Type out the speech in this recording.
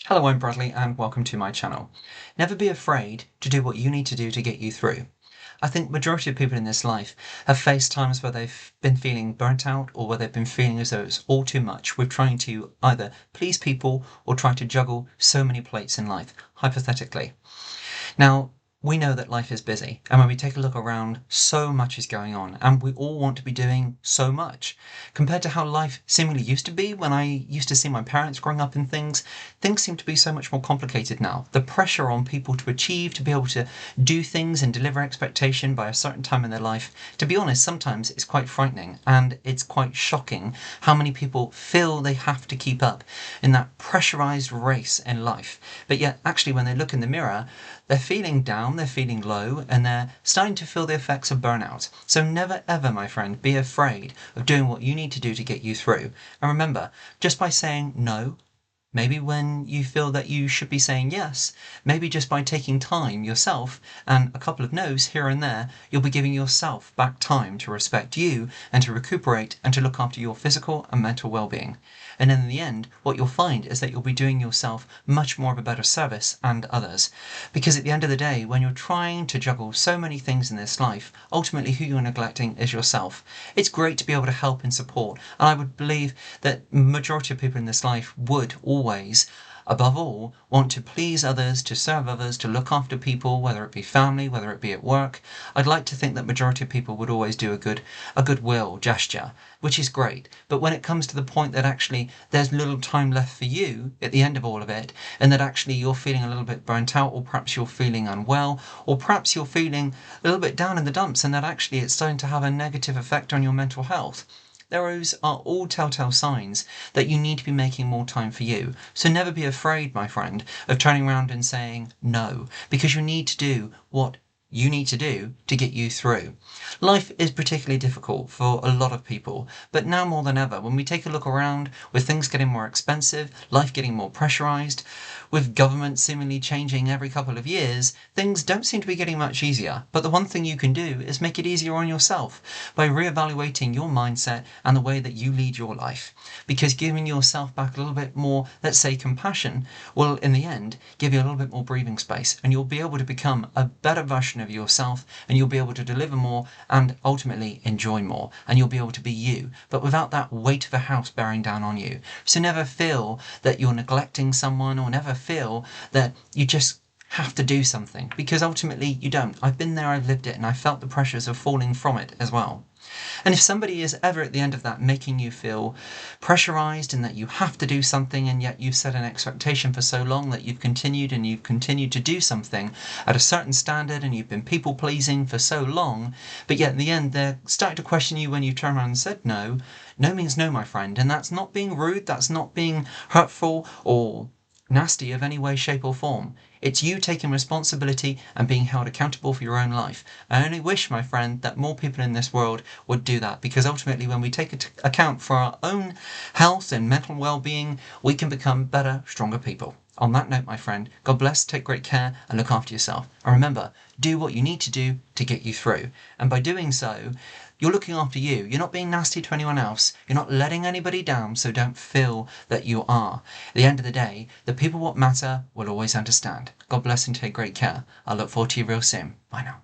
Hello, I'm Bradley and welcome to my channel. Never be afraid to do what you need to do to get you through. I think majority of people in this life have faced times where they've been feeling burnt out or where they've been feeling as though it's all too much with trying to either please people or try to juggle so many plates in life, hypothetically. Now, we know that life is busy, and when we take a look around, so much is going on, and we all want to be doing so much. Compared to how life seemingly used to be when I used to see my parents growing up in things seem to be so much more complicated now. The pressure on people to achieve, to be able to do things and deliver expectation by a certain time in their life, to be honest, sometimes it's quite frightening, and it's quite shocking how many people feel they have to keep up in that pressurized race in life. But yet, actually, when they look in the mirror, they're feeling down, they're feeling low, and they're starting to feel the effects of burnout. So never ever, my friend, be afraid of doing what you need to do to get you through. And remember, just by saying no, maybe when you feel that you should be saying yes, maybe just by taking time yourself and a couple of no's here and there, you'll be giving yourself back time to respect you and to recuperate and to look after your physical and mental well-being. And in the end, what you'll find is that you'll be doing yourself much more of a better service and others. Because at the end of the day, when you're trying to juggle so many things in this life, ultimately who you're neglecting is yourself. It's great to be able to help and support, and I would believe that majority of people in this life would always, above all, want to please others, to serve others, to look after people, whether it be family, whether it be at work. I'd like to think that majority of people would always do a goodwill gesture, which is great. But when it comes to the point that actually there's little time left for you at the end of all of it, and that actually you're feeling a little bit burnt out, or perhaps you're feeling unwell, or perhaps you're feeling a little bit down in the dumps, and that actually it's starting to have a negative effect on your mental health, those are all telltale signs that you need to be making more time for you. So never be afraid, my friend, of turning around and saying no, because you need to do what you need to do to get you through. Life is particularly difficult for a lot of people, but now more than ever, when we take a look around, with things getting more expensive, life getting more pressurized, with government seemingly changing every couple of years, things don't seem to be getting much easier. But the one thing you can do is make it easier on yourself by reevaluating your mindset and the way that you lead your life. Because giving yourself back a little bit more, let's say, compassion, will in the end give you a little bit more breathing space, and you'll be able to become a better version of yourself, and you'll be able to deliver more and ultimately enjoy more, and you'll be able to be you, but without that weight of a house bearing down on you. So never feel that you're neglecting someone, or never feel that you just have to do something, because ultimately you don't. I've been there, I've lived it, and I felt the pressures of falling from it as well. And if somebody is ever at the end of that making you feel pressurized and that you have to do something, and yet you've set an expectation for so long that you've continued to do something at a certain standard, and you've been people pleasing for so long, but yet in the end they're starting to question you when you turn around and said no, no means no, my friend. And that's not being rude, that's not being hurtful or nasty of any way, shape or form. It's you taking responsibility and being held accountable for your own life. I only wish, my friend, that more people in this world would do that, because ultimately when we take account for our own health and mental well-being, we can become better, stronger people. On that note, my friend, God bless, take great care and look after yourself. And remember, do what you need to do to get you through. And by doing so, you're looking after you. You're not being nasty to anyone else. You're not letting anybody down, so don't feel that you are. At the end of the day, the people what matter will always understand. God bless and take great care. I look forward to you real soon. Bye now.